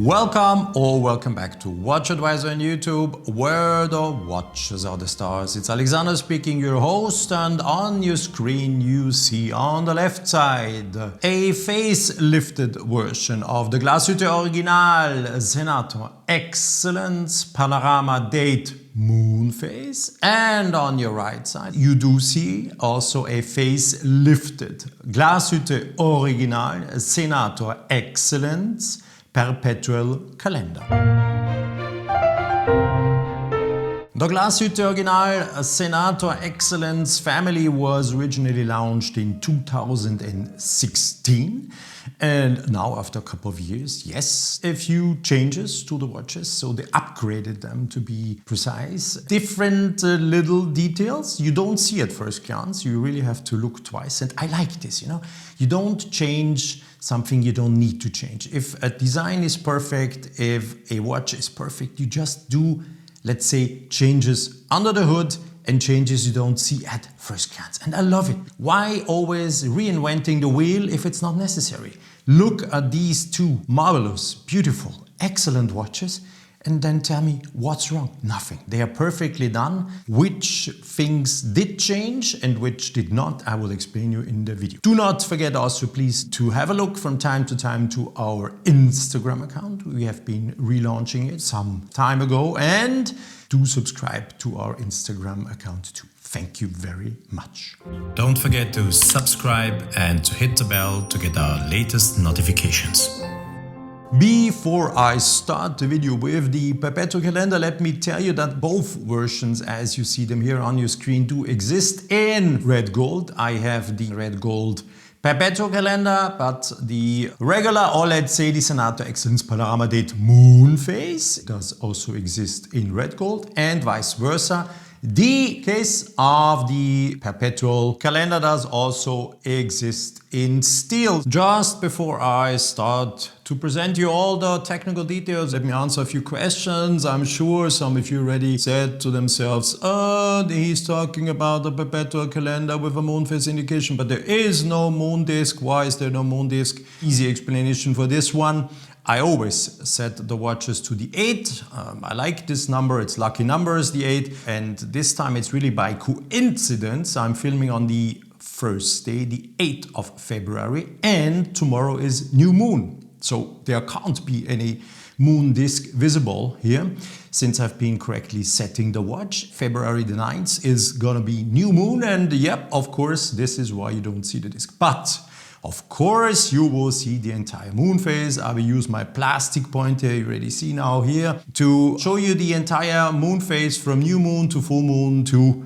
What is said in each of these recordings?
Welcome or welcome back to WatchAdvisor on YouTube, where the watches are the stars. It's Alexander speaking, your host, and on your screen you see on the left side a facelifted version of the Glashütte Original Senator Excellence Panorama Date moon phase, and on your right side you do see also a facelifted Glashütte Original Senator Excellence Perpetual Calendar. The Glashütte Original Senator Excellence family was originally launched in 2016, and now after a couple of years, yes, a few changes to the watches, so they upgraded them to be precise. Different little details you don't see at first glance, you really have to look twice, and I like this, you don't change something you don't need to change. If a design is perfect, if a watch is perfect, you just do, let's say, changes under the hood and changes you don't see at first glance. And I love it. Why always reinventing the wheel if it's not necessary? Look at these two marvelous, beautiful, excellent watches and then tell me what's wrong. Nothing. They are perfectly done. Which things did change and which did not, I will explain you in the video. Do not forget also, please, to have a look from time to time to our Instagram account. We have been relaunching it some time ago, and do subscribe to our Instagram account too. Thank you very much. Don't forget to subscribe and to hit the bell to get our latest notifications. Before I start the video with the Perpetual Calendar, let me tell you that both versions, as you see them here on your screen, do exist in red gold. I have the red gold Perpetual Calendar, but the regular, or let's say the Senator Excellence Panorama Date moon phase does also exist in red gold, and vice versa. The case of the Perpetual Calendar does also exist in steel. Just before I start to present you all the technical details, let me answer a few questions. I'm sure some of you already said to themselves, he's talking about the Perpetual Calendar with a moon phase indication, but there is no moon disk. Why is there no moon disk? Easy explanation for this one. I always set the watches to the 8. I like this number, it's lucky numbers, the 8. And this time it's really by coincidence. I'm filming on the first day, the 8th of February, and tomorrow is new moon. So there can't be any moon disk visible here, since I've been correctly setting the watch. February the 9th is gonna be new moon, and yep, of course, this is why you don't see the disk. But of course, you will see the entire moon phase. I will use my plastic pointer, you already see now here, to show you the entire moon phase from new moon to full moon to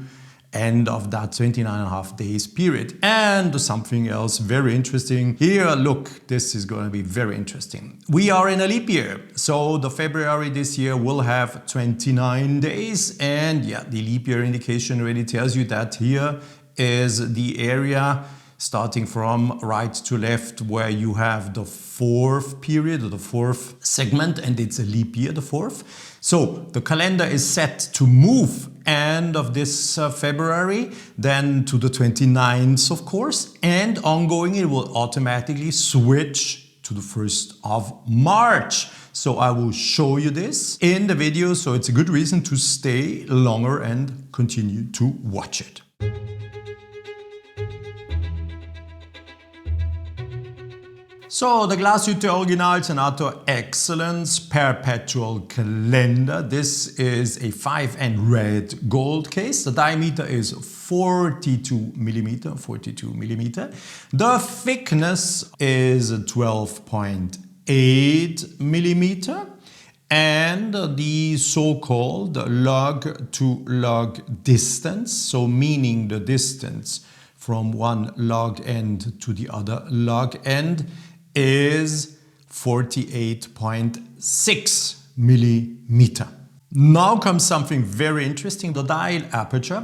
end of that 29.5 days period. And something else very interesting here, look, this is going to be very interesting. We are in a leap year, so the February this year will have 29 days, and yeah, the leap year indication already tells you that here is the area starting from right to left, where you have the fourth period or the fourth segment, and it's a leap year, the fourth. So the calendar is set to move end of this February, then to the 29th, of course, and ongoing it will automatically switch to the 1st of March. So I will show you this in the video, so it's a good reason to stay longer and continue to watch it. So the Glashütte Original Senator Excellence Perpetual Calendar. This is a 5 and red gold case. The diameter is 42 millimeter. The thickness is 12.8 millimeter. And the so-called log to log distance, so meaning the distance from one log end to the other log end, is 48.6 millimeter. Now comes something very interesting, the dial aperture.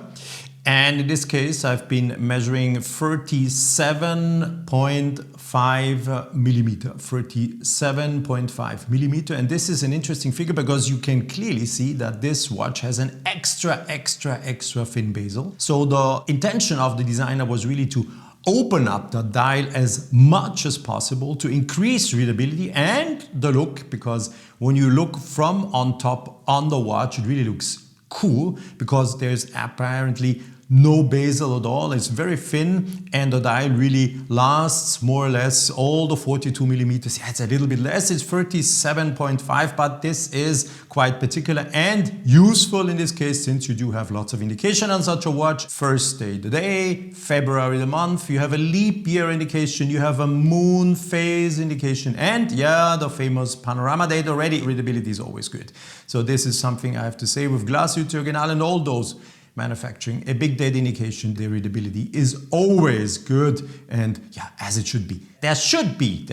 And in this case, I've been measuring 37.5 millimeter, 37.5 millimeter. And this is an interesting figure because you can clearly see that this watch has an extra thin bezel. So the intention of the designer was really to open up the dial as much as possible to increase readability and the look, because when you look from on top on the watch, it really looks cool because there's apparently no bezel at all. It's very thin and the dial really lasts more or less all the 42 millimeters. Yeah, it's a little bit less, it's 37.5, but this is quite particular and useful in this case since you do have lots of indication on such a watch. First day the day, February the month, you have a leap year indication, you have a moon phase indication, and yeah, the famous Panorama Date already. Readability is always good. So this is something I have to say with Glashütte Original and all those manufacturing. A big date indication, the readability is always good, and yeah, as it should be. There should be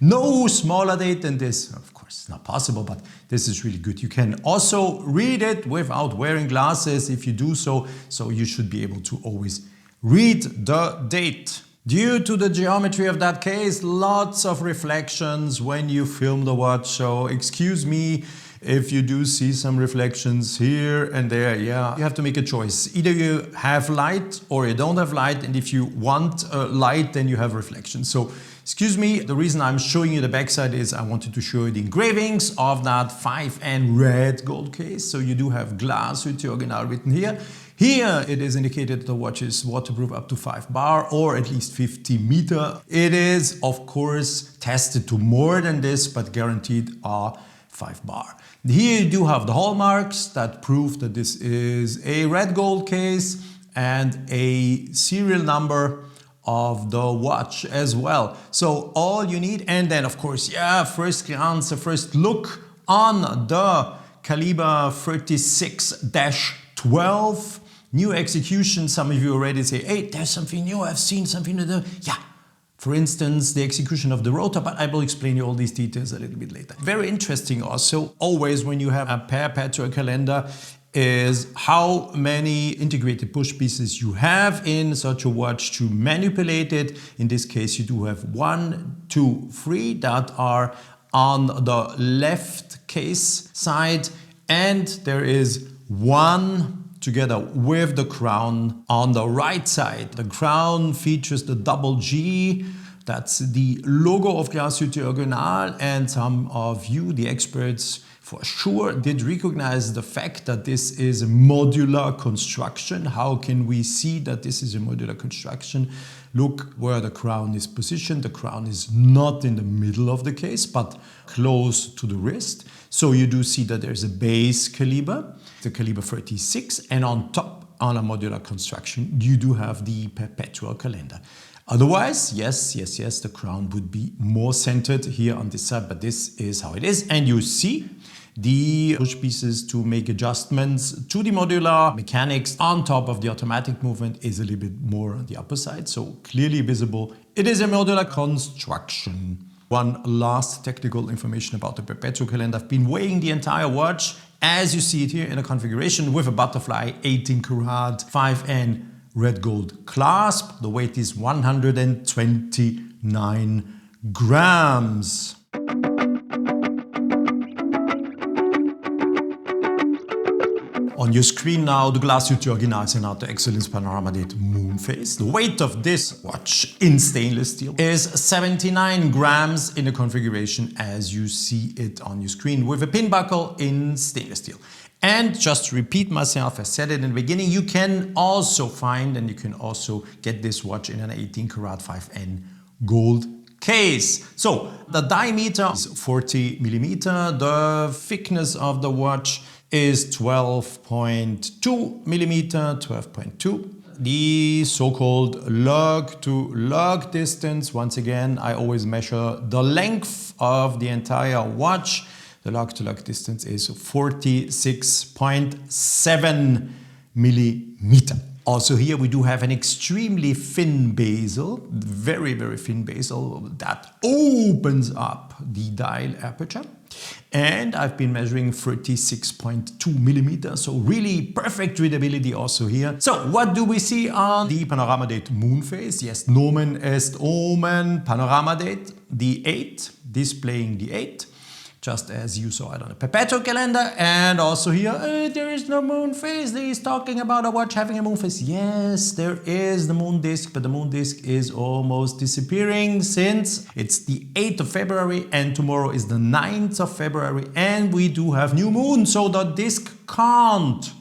no smaller date than this. Of course, it's not possible, but this is really good. You can also read it without wearing glasses if you do so, so you should be able to always read the date. Due to the geometry of that case, lots of reflections when you film the watch, so excuse me if you do see some reflections here and there. Yeah, you have to make a choice. Either you have light or you don't have light, and if you want light, then you have reflections. So excuse me, the reason I'm showing you the backside is I wanted to show you the engravings of that 5N red gold case. So you do have Glashütte Original written here. Here it is indicated the watch is waterproof up to 5 bar or at least 50 meter. It is of course tested to more than this, but guaranteed are 5 bar. Here you do have the hallmarks that prove that this is a red gold case and a serial number of the watch as well. So all you need, and then of course, yeah, first glance, a first look on the caliber 36-12. New execution. Some of you already say, hey, there's something new, I've seen something new. Yeah. For instance, the execution of the rotor, but I will explain you all these details a little bit later. Very interesting also, always when you have a perpetual calendar, is how many integrated push pieces you have in such a watch to manipulate it. In this case, you do have 1, 2, 3 that are on the left case side, and there is one together with the crown on the right side. The crown features the double G, that's the logo of Glashütte Original, and some of you, the experts, for sure did recognize the fact that this is a modular construction. How can we see that this is a modular construction? Look where the crown is positioned. The crown is not in the middle of the case, but close to the wrist. So you do see that there's a base caliber, the caliber 36, and on top, on a modular construction, you do have the perpetual calendar. Otherwise, yes, the crown would be more centered here on this side, but this is how it is. And you see the push pieces to make adjustments to the modular mechanics on top of the automatic movement is a little bit more on the upper side, so clearly visible. It is a modular construction. One last technical information about the perpetual calendar. I've been weighing the entire watch as you see it here in a configuration with a butterfly 18 karat 5N red gold clasp. The weight is 129 grams. On your screen now, the Glashütte Original Senator Excellence Panorama Date moon phase. The weight of this watch in stainless steel is 79 grams in the configuration as you see it on your screen with a pin buckle in stainless steel. And just to repeat myself, I said it in the beginning, you can also find and you can also get this watch in an 18 karat 5N gold case. So the diameter is 40 millimeter. The thickness of the watch is 12.2 millimeter, 12.2. The so-called lug to lug distance, once again, I always measure the length of the entire watch. The lug to lug distance is 46.7 millimeter. Also here we do have an extremely thin bezel, very, very thin bezel that opens up the dial aperture. And I've been measuring 36.2 millimeters, so really perfect readability also here. So what do we see on the Panorama Date moon phase? Yes, Nomen est Omen, Panorama Date, the 8, displaying the 8. just as you saw it on the Perpetual Calendar. And also here, there is no moon phase. He's talking about a watch having a moon phase. Yes, there is the moon disk, but the moon disk is almost disappearing since it's the 8th of February and tomorrow is the 9th of February and we do have new moon, so the disk can't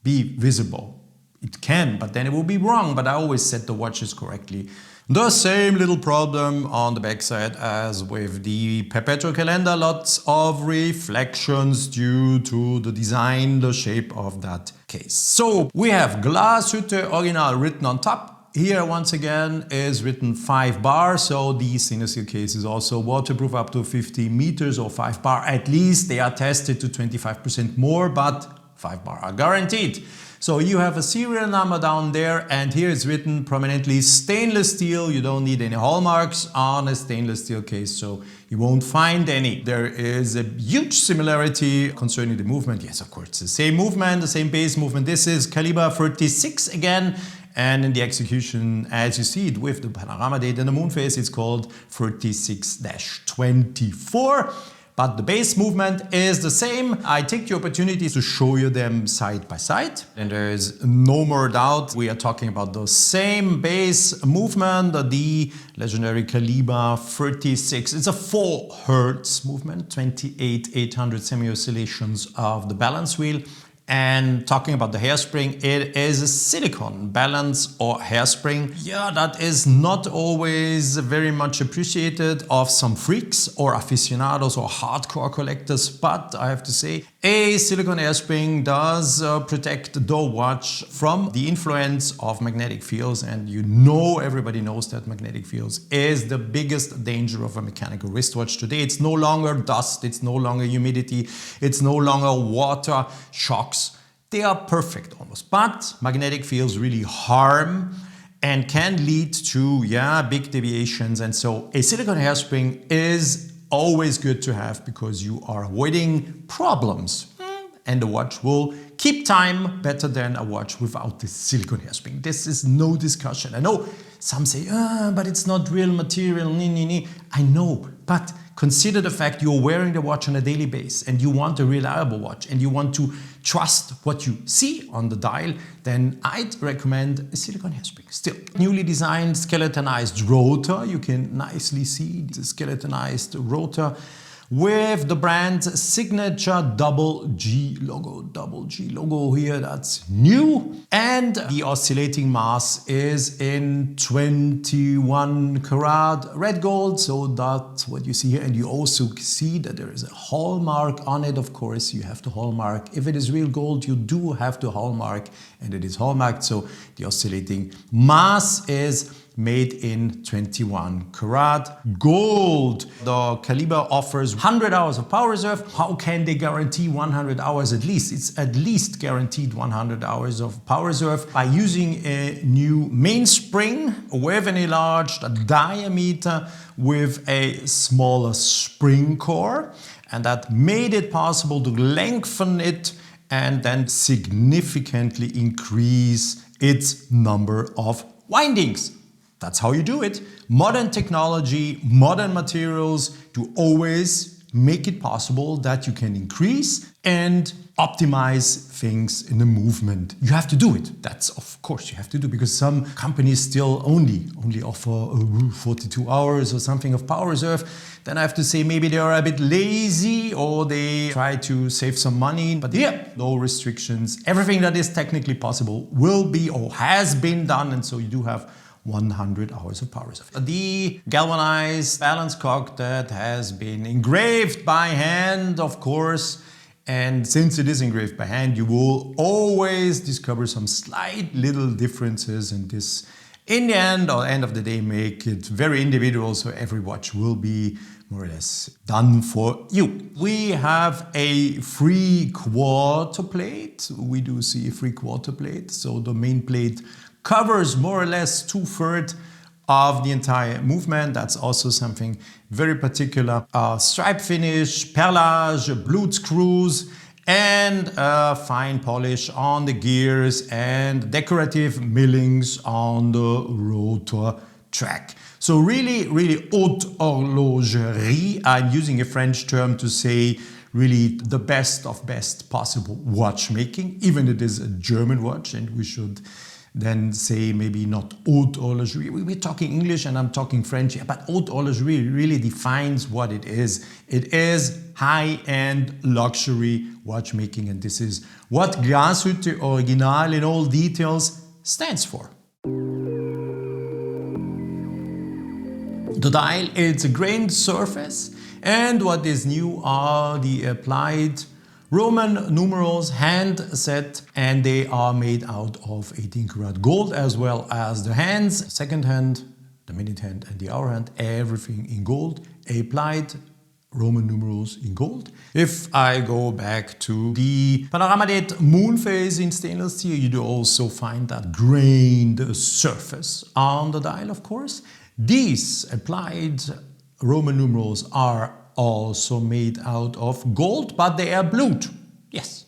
be visible. It can, but then it will be wrong, but I always set the watches correctly. The same little problem on the backside as with the Perpetual Calendar, lots of reflections due to the design, the shape of that case. So we have Glashütte original written on top. Here once again is written 5 bar, so the stainless steel case is also waterproof up to 50 meters or 5 bar at least. They are tested to 25% more, but 5 bar are guaranteed. So you have a serial number down there and here it's written prominently stainless steel. You don't need any hallmarks on a stainless steel case, so you won't find any. There is a huge similarity concerning the movement. Yes, of course, it's the same movement, the same base movement. This is caliber 36 again. And in the execution, as you see it with the Panorama Date and the moon phase, it's called 36-24. But the base movement is the same. I take the opportunity to show you them side by side. And there is no more doubt we are talking about the same base movement, the legendary caliber 36. It's a 4 Hertz movement, 28,800 semi-oscillations of the balance wheel. And talking about the hairspring, it is a silicone balance or hairspring. Yeah, that is not always very much appreciated of some freaks or aficionados or hardcore collectors, but I have to say, a silicone hairspring does protect the watch from the influence of magnetic fields, and you know, everybody knows that magnetic fields is the biggest danger of a mechanical wristwatch today. It's no longer dust, it's no longer humidity, it's no longer water shocks. They are perfect almost, but magnetic fields really harm and can lead to big deviations. And so a silicone hairspring is always good to have because you are avoiding problems. And the watch will keep time better than a watch without this silicone hairspring. This is no discussion. I know some say, but it's not real material. I know, but consider the fact you're wearing the watch on a daily basis and you want a reliable watch and you want to trust what you see on the dial, then I'd recommend a silicone hairspring. Still, newly designed skeletonized rotor. You can nicely see the skeletonized rotor with the brand's signature double G logo here, that's new. And the oscillating mass is in 21 karat red gold, so that's what you see here. And you also see that there is a hallmark on it. Of course, you have the hallmark. If it is real gold, you do have the hallmark, and it is hallmarked, so the oscillating mass is made in 21 karat gold. The caliber offers 100 hours of power reserve. How can they guarantee 100 hours at least? It's at least guaranteed 100 hours of power reserve by using a new mainspring with an enlarged diameter with a smaller spring core. And that made it possible to lengthen it and then significantly increase its number of windings. That's how you do it. Modern technology, modern materials to always make it possible that you can increase and optimize things in the movement. You have to do it. That's of course you have to do, because some companies still only offer 42 hours or something of power reserve. Then I have to say maybe they are a bit lazy or they try to save some money. But yeah, no restrictions. Everything that is technically possible will be or has been done, and so you do have 100 hours of power reserve. The galvanized balance cock that has been engraved by hand, of course, and since it is engraved by hand, you will always discover some slight little differences, and this in the end or end of the day make it very individual, so every watch will be more or less done for you. We have a free quarter plate. We do see a free quarter plate, so the main plate covers more or less 2/3 of the entire movement. That's also something very particular. Stripe finish, perlage, blued screws, and fine polish on the gears and decorative millings on the rotor track. So really, really haute horlogerie. I'm using a French term to say really the best of best possible watchmaking, even it is a German watch, and we should then say maybe not haute horlogerie. We're talking English and I'm talking French here, but haute horlogerie really defines what it is. It is high-end luxury watchmaking, and this is what Glashütte Original in all details stands for. The dial, it's a grained surface, and what is new are the applied Roman numerals, hand set, and they are made out of 18 karat gold, as well as the hands, second hand, the minute hand and the hour hand, everything in gold, applied Roman numerals in gold. If I go back to the Panorama Date moon phase in stainless steel, you do also find that grained surface on the dial, of course. These applied Roman numerals are also made out of gold, but they are blued. Yes,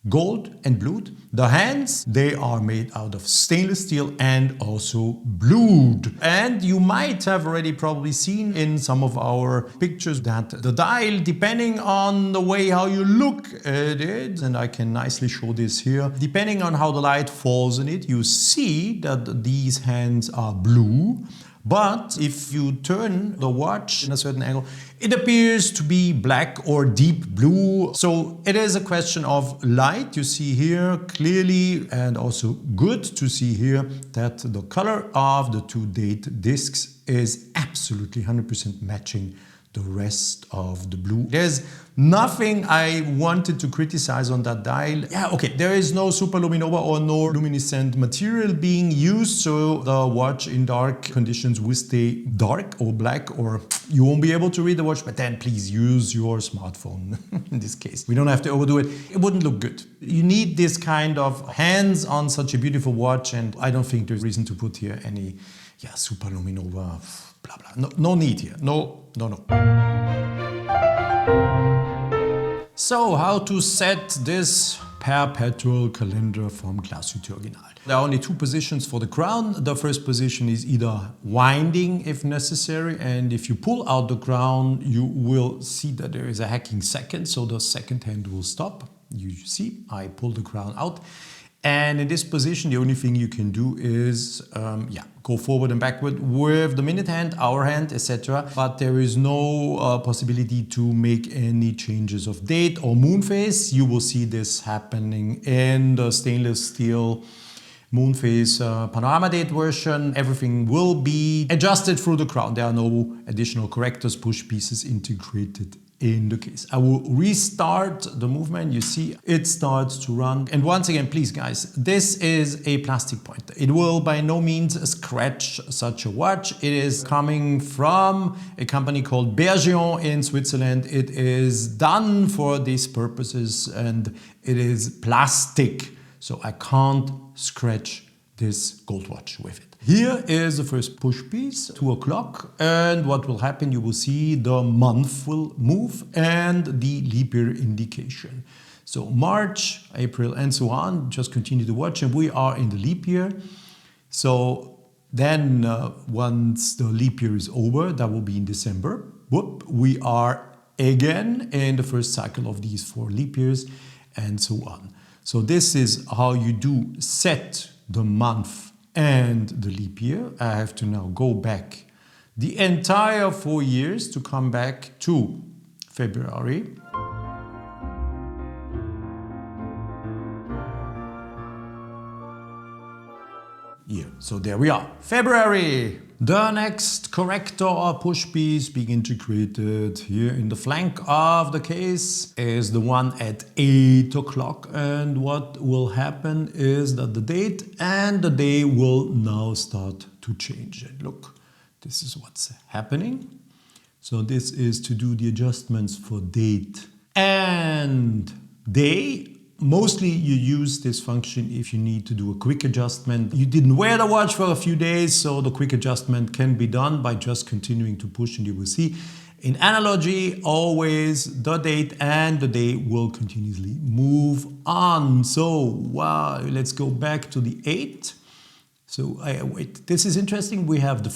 gold and blued. The hands, they are made out of stainless steel and also blued. And you might have already probably seen in some of our pictures that the dial, depending on the way how you look at it, and I can nicely show this here, depending on how the light falls on it, you see that these hands are blue. But if you turn the watch in a certain angle, it appears to be black or deep blue. So it is a question of light. You see here clearly, and also good to see here, that the color of the two date discs is absolutely 100% matching the rest of the blue. There's nothing I wanted to criticize on that dial. Yeah, okay, there is no superluminova or no luminescent material being used, so the watch in dark conditions will stay dark or black, or you won't be able to read the watch, but then please use your smartphone in this case. We don't have to overdo it. It wouldn't look good. You need this kind of hands on such a beautiful watch, and I don't think there's reason to put here any superluminova, blah, blah. No need here. No. So, how to set this Perpetual Calendar from Glashütte Original? There are only two positions for the crown. The first position is either winding if necessary, and if you pull out the crown, you will see that there is a hacking second, so the second hand will stop. You see, I pull the crown out. And in this position, the only thing you can do is go forward and backward with the minute hand, hour hand, etc. But there is no possibility to make any changes of date or moon phase. You will see this happening in the stainless steel moon phase Panorama Date version. Everything will be adjusted through the crown. There are no additional correctors, push pieces integrated in the case. I will restart the movement. You see it starts to run. And once again, please guys, this is a plastic pointer. It will by no means scratch such a watch. It is coming from a company called Bergeon in Switzerland. It is done for these purposes and it is plastic. So I can't scratch this gold watch with it. Here is the first push piece, 2 o'clock, and what will happen, you will see the month will move and the leap year indication. So March, April, and so on, just continue to watch, and we are in the leap year. So then once the leap year is over, that will be in December, whoop, we are again in the first cycle of these 4 leap years, and so on. So this is how you do set the month and the leap year. I have to now go back the entire 4 years to come back to February. Year. So there we are, February. The next corrector or push piece being integrated here in the flank of the case is the one at 8 o'clock, and what will happen is that the date and the day will now start to change. And look, this is what's happening. So this is to do the adjustments for date and day. Mostly you use this function if you need to do a quick adjustment. You didn't wear the watch for a few days, so the quick adjustment can be done by just continuing to push, and you will see in analogy always the date and the day will continuously move on. So let's go back to the 8. So wait, this is interesting. We have the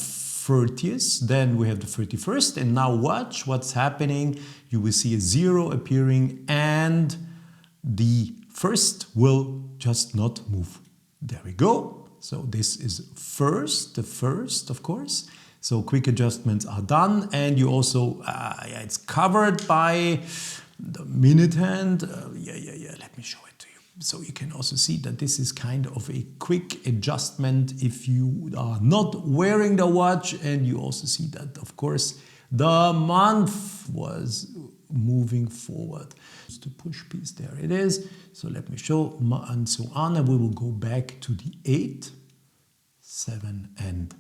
30th, then we have the 31st, and now watch what's happening. You will see a 0 appearing, and the first will just not move. There we go. So this is the first, of course. So quick adjustments are done, and you also, it's covered by the minute hand. Let me show it to you. So you can also see that this is kind of a quick adjustment if you are not wearing the watch, and you also see that, of course, the month was moving forward. Just the push piece, there it is. So let me show, and so on, and we will go back to the 8, 7, and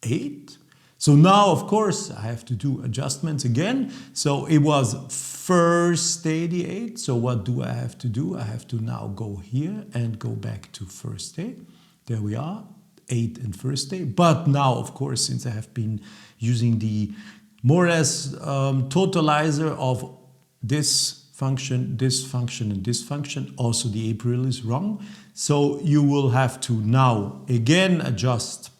8. So now, of course, I have to do adjustments again. So it was first day, the 8. So what do I have to do? I have to now go here and go back to first day. There we are, 8 and first day. But now, of course, since I have been using the more or less totalizer of this function, and this function, also the April is wrong. So you will have to now again adjust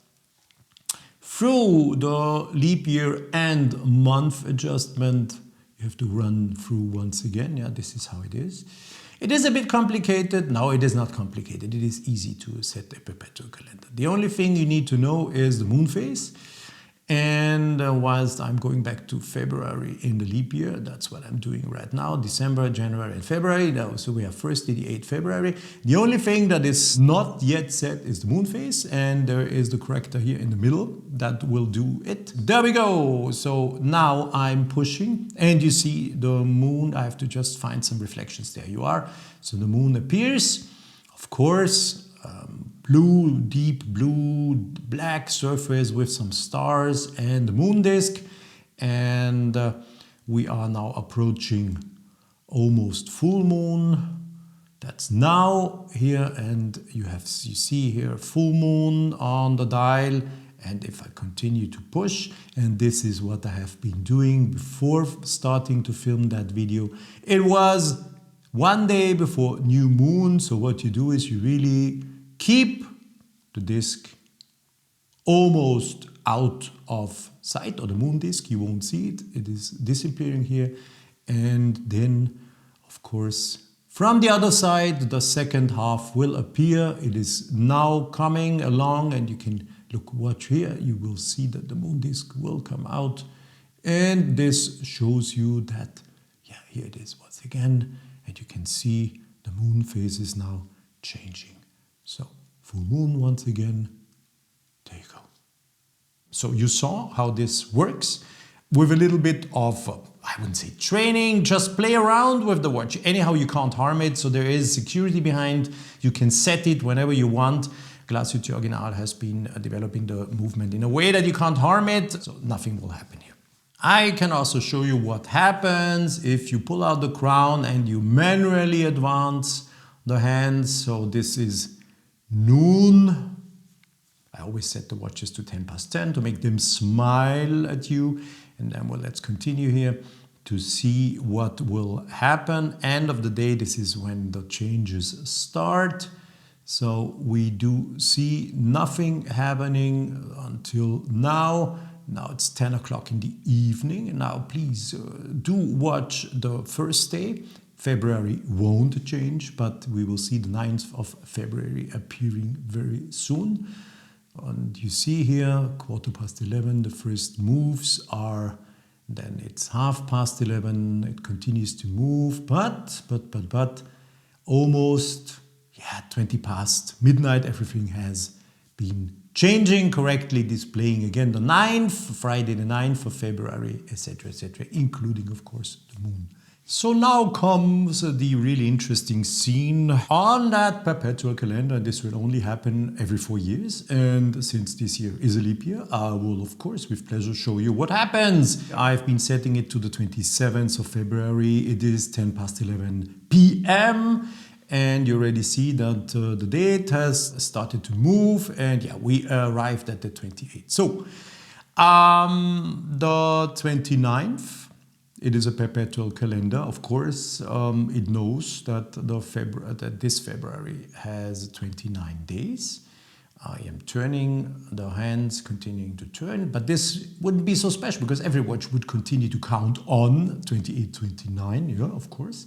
through the leap year and month adjustment. You have to run through once again. Yeah, this is how it is. It is a bit complicated. No, it is not complicated. It is easy to set a perpetual calendar. The only thing you need to know is the moon phase. And whilst I'm going back to February in the leap year, that's what I'm doing right now, December, January, and February. Now, so we have first the 8th February. The only thing that is not yet set is the moon phase, and there is the corrector here in the middle that will do it. There we go. So now I'm pushing, and you see the moon. I have to just find some reflections. There you are. So the moon appears, of course. Blue, deep blue, black surface with some stars and the moon disk, and we are now approaching almost full moon. That's now here, and you see here full moon on the dial. And if I continue to push, and this is what I have been doing before starting to film that video, it was one day before new moon. So what you do is you really keep the disk almost out of sight, or the moon disk, you won't see it. It is disappearing here. And then, of course, from the other side, the second half will appear. It is now coming along, and you can watch here. You will see that the moon disk will come out. And this shows you that, yeah, here it is once again. And you can see the moon phase is now changing. So full moon once again. There you go. So you saw how this works with a little bit of, I wouldn't say training, just play around with the watch. Anyhow, you can't harm it. So there is security behind. You can set it whenever you want. Glashütte Original has been developing the movement in a way that you can't harm it. So nothing will happen here. I can also show you what happens if you pull out the crown and you manually advance the hands. So this is noon. I always set the watches to 10 past 10 to make them smile at you. And then, well, let's continue here to see what will happen. End of the day, this is when the changes start. So we do see nothing happening until now. Now it's 10 o'clock in the evening. And now please do watch the first day. February won't change, but we will see the 9th of February appearing very soon. And you see here, 11:15, the first moves are, then it's 11:30, it continues to move, but almost, 20 past midnight, everything has been changing correctly, displaying again the 9th, Friday the 9th of February, etc., including, of course, the moon. So now comes the really interesting scene on that perpetual calendar. This will only happen every 4 years. And since this year is a leap year, I will, of course, with pleasure show you what happens. I've been setting it to the 27th of February. It is 10:11 p.m. And you already see that the date has started to move. And yeah, we arrived at the 28th. So the 29th. It is a perpetual calendar, of course. It knows that this February has 29 days. I am turning the hands, continuing to turn, but this wouldn't be so special because every watch would continue to count on 28, 29, yeah, of course.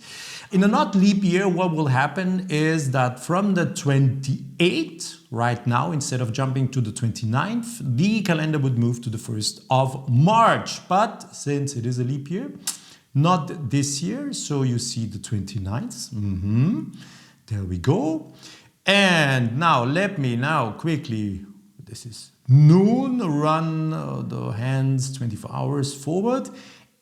In a not leap year, what will happen is that from the 28th, right now, instead of jumping to the 29th, the calendar would move to the 1st of March. But since it is a leap year, not this year, so you see the 29th. There we go. And now let me quickly, this is noon, run the hands 24 hours forward.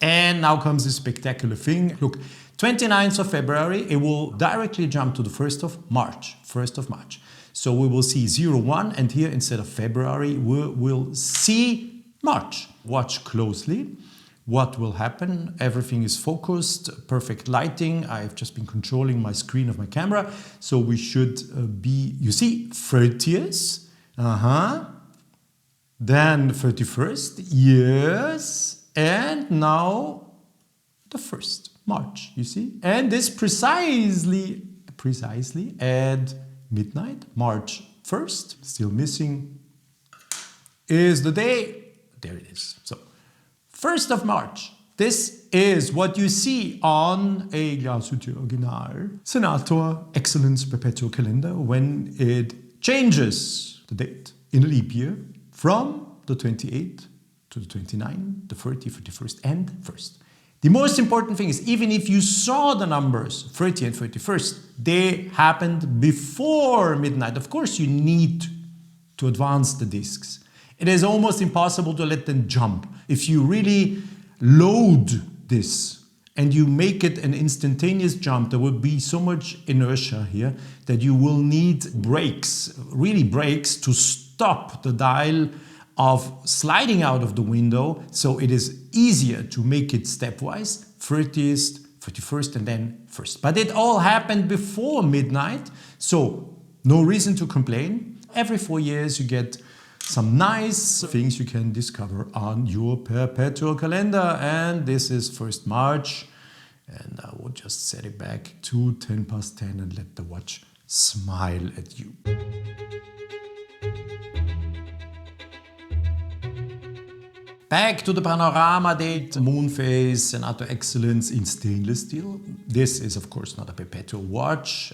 And now comes the spectacular thing. Look, 29th of February, it will directly jump to the 1st of March. 1st of March. So we will see 01, and here instead of February, we will see March. Watch closely. What will happen? Everything is focused, perfect lighting. I've just been controlling my screen of my camera. So we should be, you see, 30th. Then 31st, yes. And now the 1st, March, you see? And this precisely at midnight, March 1st, still missing, is the day. There it is. So 1st of March. This is what you see on a Glashütte Original Senator Excellence Perpetual Calendar when it changes the date in a leap year from the 28th to the 29th, the 30th, 31st, and 1st. The most important thing is, even if you saw the numbers 30 and 31st, they happened before midnight. Of course, you need to advance the discs. It is almost impossible to let them jump. If you really load this and you make it an instantaneous jump, there will be so much inertia here that you will need brakes, really brakes, to stop the dial of sliding out of the window. So it is easier to make it stepwise, 30th, 31st, and then 1st. But it all happened before midnight, so no reason to complain. Every 4 years you get some nice things you can discover on your perpetual calendar. And this is 1st March. And I will just set it back to 10 past 10 and let the watch smile at you. Back to the Panorama Date moon phase Senator Excellence in stainless steel. This is of course not a perpetual watch.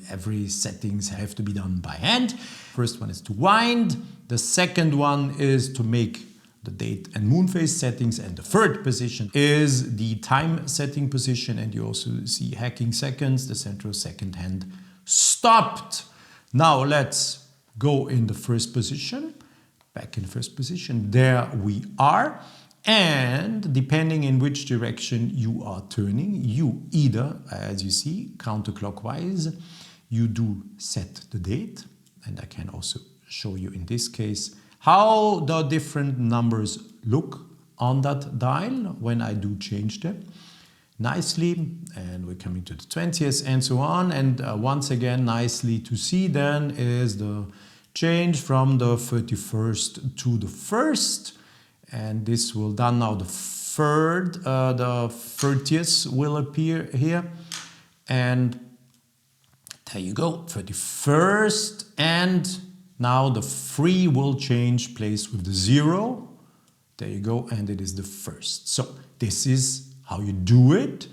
Every settings have to be done by hand. First one is to wind. The second one is to make the date and moon phase settings, and the third position is the time setting position, and you also see hacking seconds, the central second hand stopped. Now let's go in the first position. Back in the first position, there we are. And depending in which direction you are turning, you either, as you see, counterclockwise, you do set the date. And I can also show you in this case how the different numbers look on that dial when I do change them nicely. And we're coming to the 20th and so on. And once again, nicely to see then is the change from the 31st to the 1st, and this will done now the 30th will appear here, and there you go, 31st, and now the 3 will change place with the 0, there you go, and it is the 1st. So this is how you do it.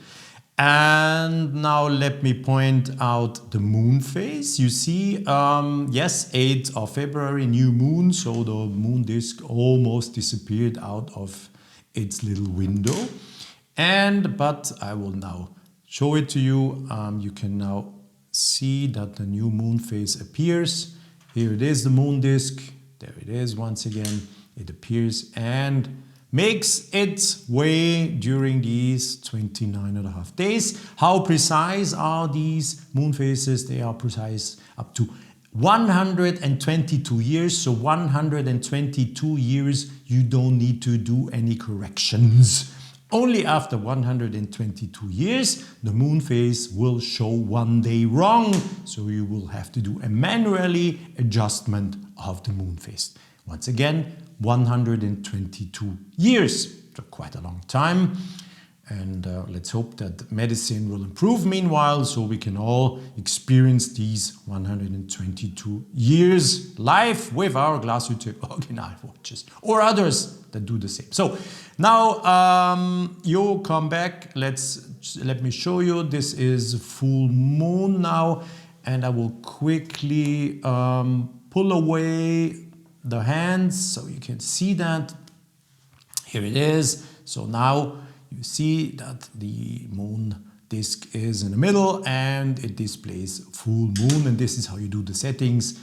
And now let me point out the moon phase. You see, yes, 8th of February, new moon. So the moon disk almost disappeared out of its little window. But I will now show it to you. You can now see that the new moon phase appears. Here it is, the moon disk. There it is once again. It appears and makes its way during these 29.5 days. How precise are these moon phases? They are precise up to 122 years. So 122 years, you don't need to do any corrections. Only after 122 years, the moon phase will show 1 day wrong. So you will have to do a manually adjustment of the moon phase. Once again, 122 years, so quite a long time. And let's hope that medicine will improve meanwhile, so we can all experience these 122 years life with our Glashütte original watches, or others that do the same. So now you come back. Let me show you. This is full moon now, and I will quickly pull away the hands so you can see that. Here it is. So now you see that the moon disk is in the middle and it displays full moon, and this is how you do the settings,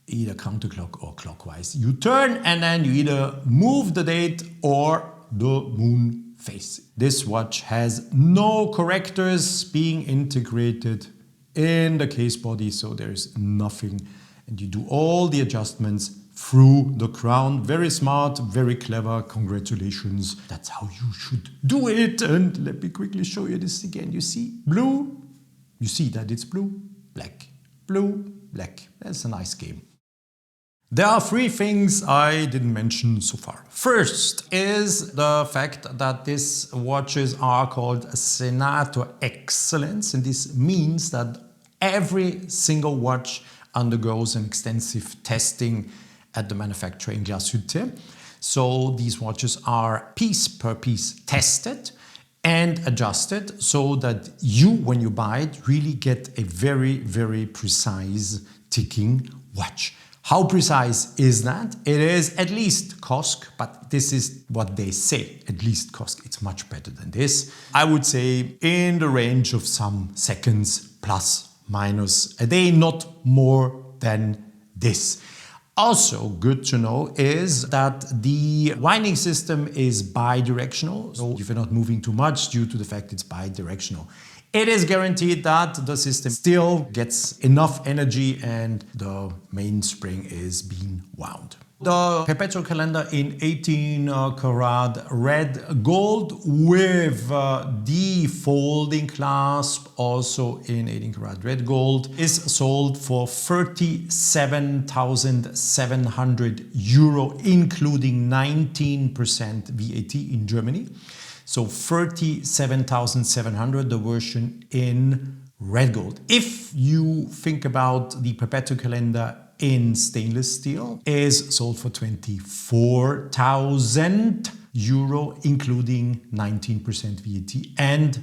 either counterclock or clockwise. You turn and then you either move the date or the moon phase. This watch has no correctors being integrated in the case body, so there's nothing, and you do all the adjustments through the crown. Very smart, very clever. Congratulations. That's how you should do it. And let me quickly show you this again. You see blue, you see that it's blue, black, blue, black. That's a nice game. There are three things I didn't mention so far. First is the fact that these watches are called Senator Excellence, and this means that every single watch undergoes an extensive testing at the manufacturer in Glashütte. So these watches are piece per piece tested and adjusted so that you, when you buy it, really get a very, very precise ticking watch. How precise is that? It is at least COSC, but this is what they say, at least COSC. It's much better than this. I would say in the range of some seconds plus minus a day, not more than this. Also good to know is that the winding system is bidirectional, so if you're not moving too much due to the fact it's bidirectional, it is guaranteed that the system still gets enough energy and the mainspring is being wound. The Perpetual Calendar in 18 karat red gold with the folding clasp, also in 18 karat red gold, is sold for 37,700 euro, including 19% VAT in Germany. So 37,700, the version in red gold. If you think about the Perpetual Calendar in stainless steel, is sold for 24,000 euro, including 19% VAT and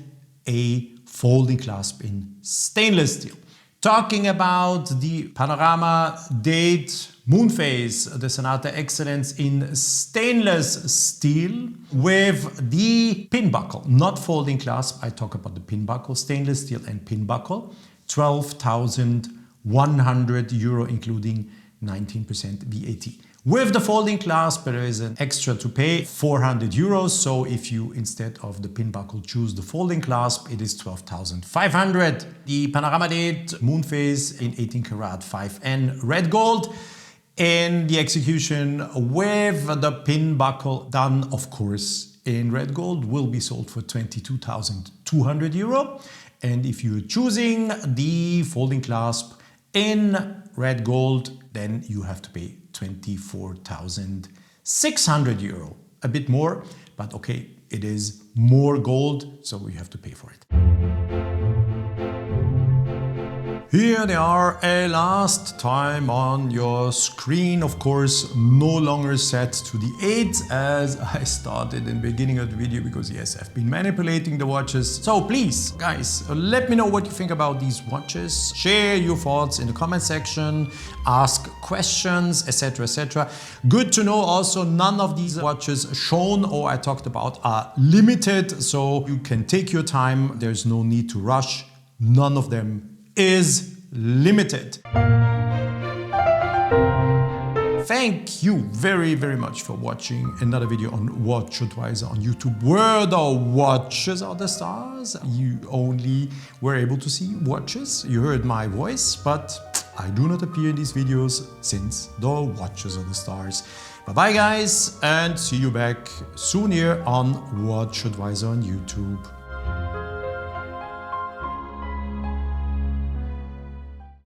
a folding clasp in stainless steel. Talking about the Panorama Date moon phase, the Senator Excellence in stainless steel with the pin buckle, not folding clasp. I talk about the pin buckle, stainless steel and pin buckle, 12,100 euro, including 19% VAT. With the folding clasp, there is an extra to pay, 400 euros. So if you, instead of the pin buckle, choose the folding clasp, it is 12,500. The Panorama Date moon phase in 18 karat 5N red gold, in the execution with the pin buckle done, of course, in red gold, will be sold for 22,200 euro. And if you're choosing the folding clasp in red gold, then you have to pay 24,600 euro. A bit more, but okay, it is more gold, so we have to pay for it. Here they are a last time on your screen, of course, no longer set to the 8 as I started in the beginning of the video, because yes, I've been manipulating the watches. So please, guys, let me know what you think about these watches. Share your thoughts in the comment section, ask questions, etc, etc. Good to know also, none of these watches shown or I talked about are limited, so you can take your time. There's no need to rush. None of them is limited. Thank you very, very much for watching another video on WatchAdvisor on YouTube, where the watches are the stars. You only were able to see watches. You heard my voice, but I do not appear in these videos since the watches are the stars. Bye bye guys, and see you back soon here on WatchAdvisor on YouTube.